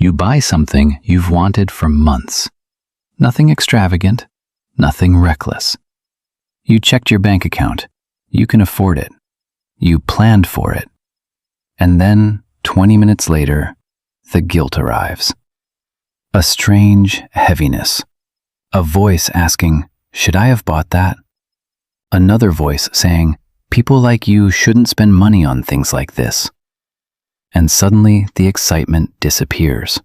You buy something you've wanted for months. Nothing extravagant, nothing reckless. You checked your bank account. You can afford it. You planned for it. And then, 20 minutes later, the guilt arrives. A strange heaviness. A voice asking, "Should I have bought that?" Another voice saying, "People like you shouldn't spend money on things like this." And suddenly the excitement disappears.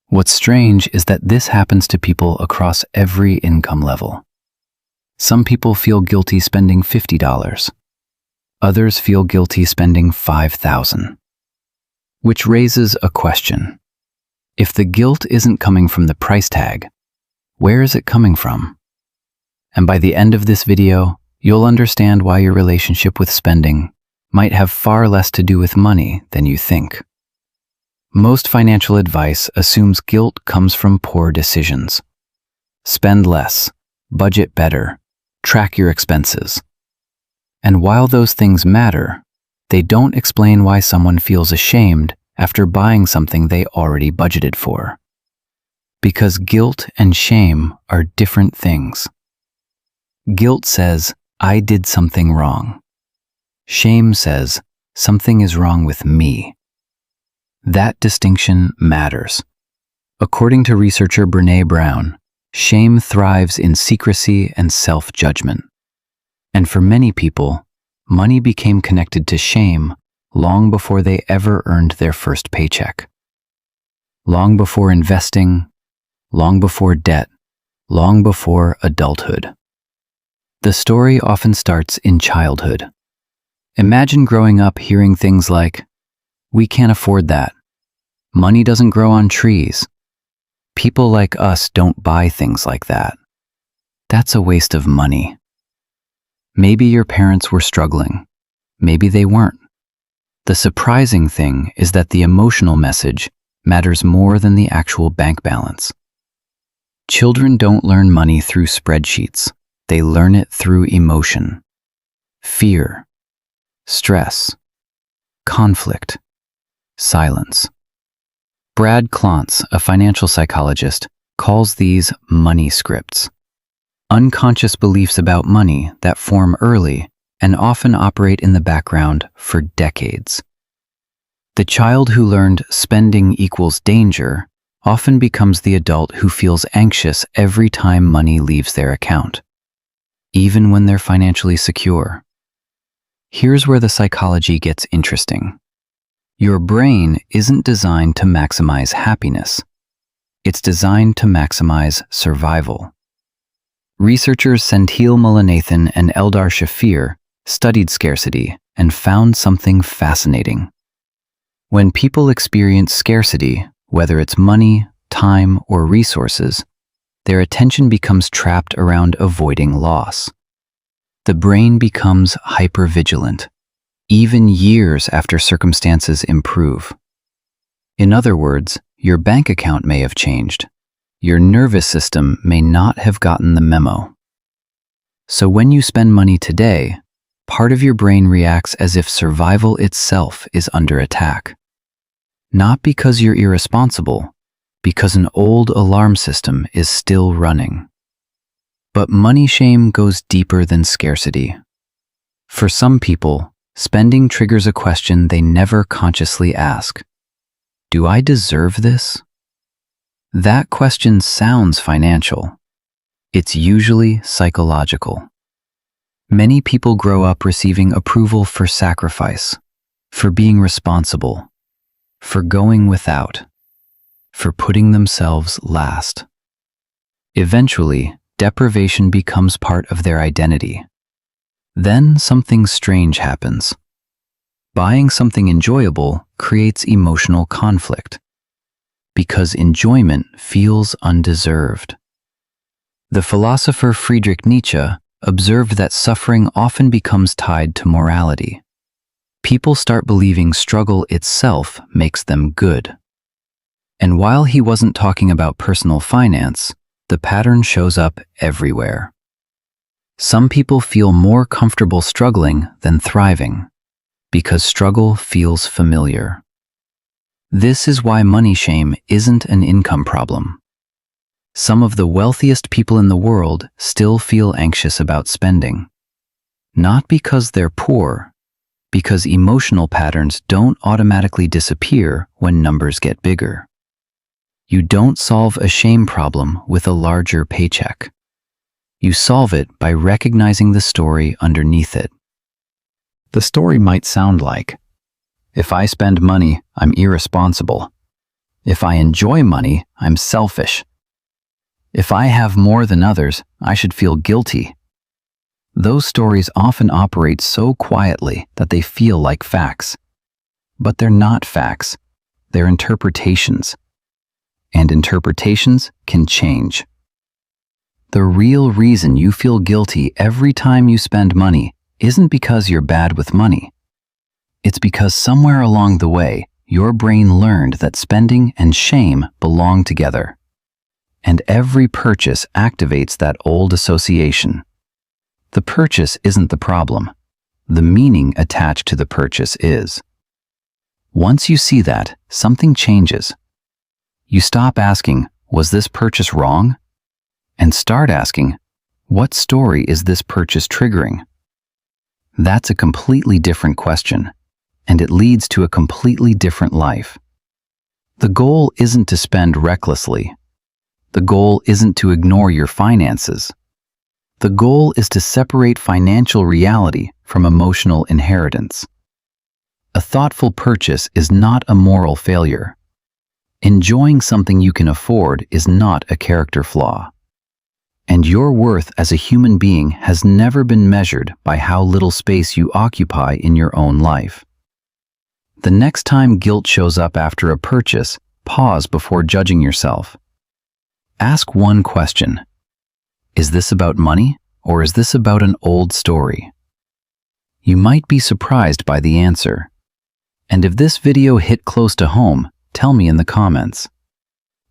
What's strange is that this happens to people across every income level. Some people feel guilty spending $50. Others feel guilty spending $5,000. Which raises a question. If the guilt isn't coming from the price tag, where is it coming from? And by the end of this video, you'll understand why your relationship with spending might have far less to do with money than you think. Most financial advice assumes guilt comes from poor decisions. Spend less, budget better, track your expenses. And while those things matter, they don't explain why someone feels ashamed after buying something they already budgeted for. Because guilt and shame are different things. Guilt says, "I did something wrong." Shame says, "Something is wrong with me." That distinction matters. According to researcher Brené Brown, shame thrives in secrecy and self-judgment. And for many people, money became connected to shame long before they ever earned their first paycheck. Long before investing, long before debt, long before adulthood. The story often starts in childhood. Imagine growing up hearing things like, "We can't afford that. Money doesn't grow on trees. People like us don't buy things like that. That's a waste of money." Maybe your parents were struggling. Maybe they weren't. The surprising thing is that the emotional message matters more than the actual bank balance. Children don't learn money through spreadsheets. They learn it through emotion, fear, stress, conflict, silence. Brad Klontz, a financial psychologist, calls these money scripts. Unconscious beliefs about money that form early and often operate in the background for decades. The child who learned spending equals danger often becomes the adult who feels anxious every time money leaves their account, even when they're financially secure. Here's where the psychology gets interesting. Your brain isn't designed to maximize happiness. It's designed to maximize survival. Researchers Senthil Mullainathan and Eldar Shafir studied scarcity and found something fascinating. When people experience scarcity, whether it's money, time, or resources, their attention becomes trapped around avoiding loss. The brain becomes hypervigilant, even years after circumstances improve. In other words, your bank account may have changed. Your nervous system may not have gotten the memo. So when you spend money today, part of your brain reacts as if survival itself is under attack. Not because you're irresponsible, because an old alarm system is still running. But money shame goes deeper than scarcity. For some people, spending triggers a question they never consciously ask. Do I deserve this? That question sounds financial. It's usually psychological. Many people grow up receiving approval for sacrifice, for being responsible, for going without, for putting themselves last. Eventually, deprivation becomes part of their identity. Then something strange happens. Buying something enjoyable creates emotional conflict, because enjoyment feels undeserved. The philosopher Friedrich Nietzsche observed that suffering often becomes tied to morality. People start believing struggle itself makes them good. And while he wasn't talking about personal finance, the pattern shows up everywhere. Some people feel more comfortable struggling than thriving, because struggle feels familiar. This is why money shame isn't an income problem. Some of the wealthiest people in the world still feel anxious about spending. Not because they're poor, because emotional patterns don't automatically disappear when numbers get bigger. You don't solve a shame problem with a larger paycheck. You solve it by recognizing the story underneath it. The story might sound like, if I spend money, I'm irresponsible. If I enjoy money, I'm selfish. If I have more than others, I should feel guilty. Those stories often operate so quietly that they feel like facts. But they're not facts. They're interpretations. And interpretations can change. The real reason you feel guilty every time you spend money isn't because you're bad with money. It's because somewhere along the way, your brain learned that spending and shame belong together. And every purchase activates that old association. The purchase isn't the problem. The meaning attached to the purchase is. Once you see that, something changes. You stop asking, was this purchase wrong? And start asking, what story is this purchase triggering? That's a completely different question, and it leads to a completely different life. The goal isn't to spend recklessly. The goal isn't to ignore your finances. The goal is to separate financial reality from emotional inheritance. A thoughtful purchase is not a moral failure. Enjoying something you can afford is not a character flaw. And your worth as a human being has never been measured by how little space you occupy in your own life. The next time guilt shows up after a purchase, pause before judging yourself. Ask one question. Is this about money, or is this about an old story? You might be surprised by the answer. And if this video hit close to home, tell me in the comments.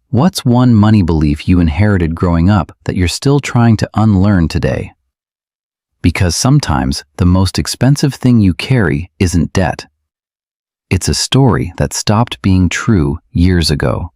What's one money belief you inherited growing up that you're still trying to unlearn today? Because sometimes the most expensive thing you carry isn't debt. It's a story that stopped being true years ago.